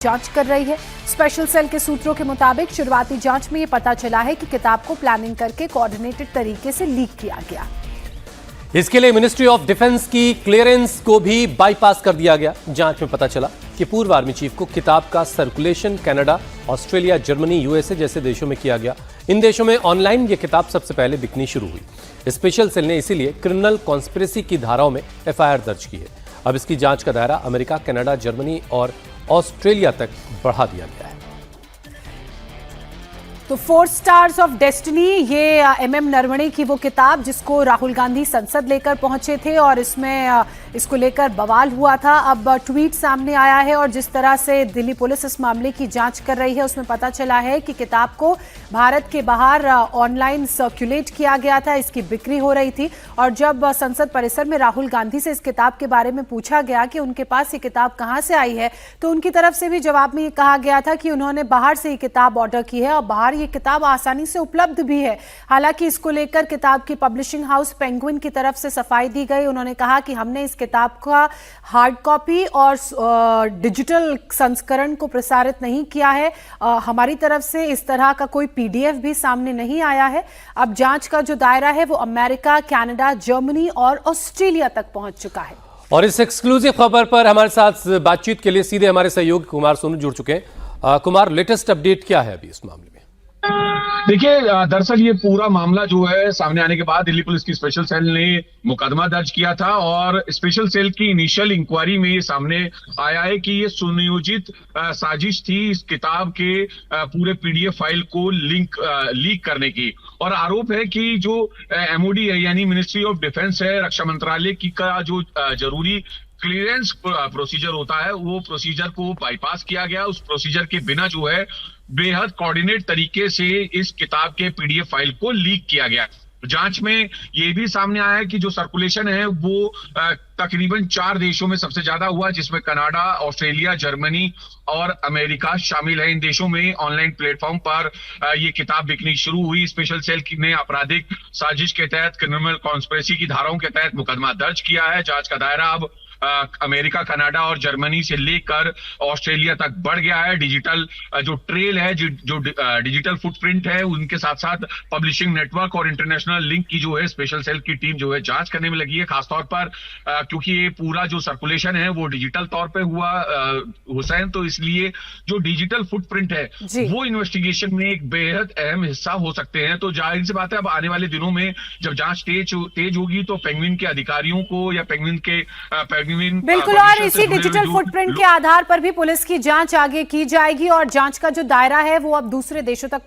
जांच कर रही है। स्पेशल सेल के सूत्रों के मुताबिक शुरुआती जांच में ये पता चला है कि किताब को प्लानिंग करके कोऑर्डिनेटेड तरीके से लीक किया गया। इसके लिए मिनिस्ट्री ऑफ डिफेंस की क्लियरेंस को भी बाईपास कर दिया गया। जांच में पता चला कि पूर्व आर्मी चीफ को किताब का circulation Canada, Australia, Germany, USA जैसे देशों में किया गया। इन देशों में ऑनलाइन ये किताब सबसे पहले बिकनी शुरू हुई। स्पेशल सेल ने इसीलिए क्रिमिनल कॉन्स्पिरेसी की धाराओं में एफआईआर दर्ज की है। अब इसकी जांच का दायरा अमेरिका, कनाडा, जर्मनी और ऑस्ट्रेलिया तक बढ़ा दिया गया है। तो 4 स्टार्स ऑफ डेस्टिनी, ये एमएम नरवणे की वो किताब जिसको राहुल गांधी संसद लेकर पहुंचे थे और इसमें इसको लेकर बवाल हुआ था। अब ट्वीट सामने आया है और जिस तरह से दिल्ली पुलिस इस मामले की जांच कर रही है उसमें पता चला है कि किताब को भारत के बाहर ऑनलाइन सर्कुलेट किया गया था, इसकी बिक्री हो रही थी। और जब संसद परिसर में राहुल गांधी से इस किताब के बारे में पूछा गया कि उनके पास ये किताब कहां से आई है, तो उनकी तरफ से भी जवाब में ये कहा गया था कि उन्होंने बाहर से ये किताब ऑर्डर की है और बाहर ये किताब आसानी से उपलब्ध भी है। हालांकि इसको लेकर किताब की पब्लिशिंग हाउस पेंगुइन की तरफ से सफाई दी गई। उन्होंने कहा कि हमने इस किताब का हार्ड कॉपी और डिजिटल संस्करण को प्रसारित नहीं किया है। हमारी तरफ से इस तरह का कोई पीडीएफ भी सामने नहीं आया है। अब जांच का जो दायरा है वो अमेरिका, कनाडा, जर्मनी और ऑस्ट्रेलिया तक पहुंच चुका है। और इस एक्सक्लूसिव खबर पर हमारे साथ बातचीत के लिए सीधे हमारे सहयोगी कुमार सोनू जुड़ चुके हैं। कुमार, लेटेस्ट अपडेट क्या है अभी इस मामले में? देखिए, दरअसल ये पूरा मामला जो है सामने आने के बाद दिल्ली पुलिस की स्पेशल सेल ने मुकदमा दर्ज किया था और स्पेशल सेल की इनिशियल इंक्वायरी में ये सामने आया है कि ये सुनियोजित साजिश थी इस किताब के पूरे पीडीएफ फाइल को लीक करने की। और आरोप है कि जो एमओडी है यानी मिनिस्ट्री ऑफ डिफेंस है, रक्षा मंत्रालय की का जो जरूरी क्लियरेंस प्रोसीजर होता है वो प्रोसीजर को बाईपास किया गया। उस प्रोसीजर के बिना जो है बेहद कोऑर्डिनेट तरीके से इस किताब के पीडीएफ फाइल को लीक किया गया। जांच में ये भी सामने आया है कि जो सर्कुलेशन है वो तकरीबन 4 देशों में सबसे ज्यादा हुआ, जिसमें कनाडा, ऑस्ट्रेलिया, जर्मनी और अमेरिका शामिल है। इन देशों में ऑनलाइन प्लेटफॉर्म पर ये किताब बिकनी शुरू हुई। स्पेशल सेल ने आपराधिक साजिश के तहत क्रिमिनल कॉन्स्पिरेसी की धाराओं के तहत मुकदमा दर्ज किया है। जांच का दायरा अब अमेरिका, कनाडा और जर्मनी से लेकर ऑस्ट्रेलिया तक बढ़ गया है। डिजिटल जो ट्रेल है, जो डिजिटल फुटप्रिंट है, उनके साथ साथ पब्लिशिंग नेटवर्क और इंटरनेशनल लिंक की जो है स्पेशल सेल की टीम जो है जांच करने में लगी है। खासतौर पर क्योंकि ये पूरा जो सर्कुलेशन है वो डिजिटल तौर पे हुआ हुसैन, तो इसलिए जो डिजिटल फुटप्रिंट है वो इन्वेस्टिगेशन में एक बेहद अहम हिस्सा हो सकते हैं। तो जाहिर सी बात है अब आने वाले दिनों में जब जांच तेज होगी तो पेंगुइन के अधिकारियों को या पेंगुइन के बिल्कुल, और इसी डिजिटल फुटप्रिंट के आधार पर भी पुलिस की जांच आगे की जाएगी और जांच का जो दायरा है वो अब दूसरे देशों तक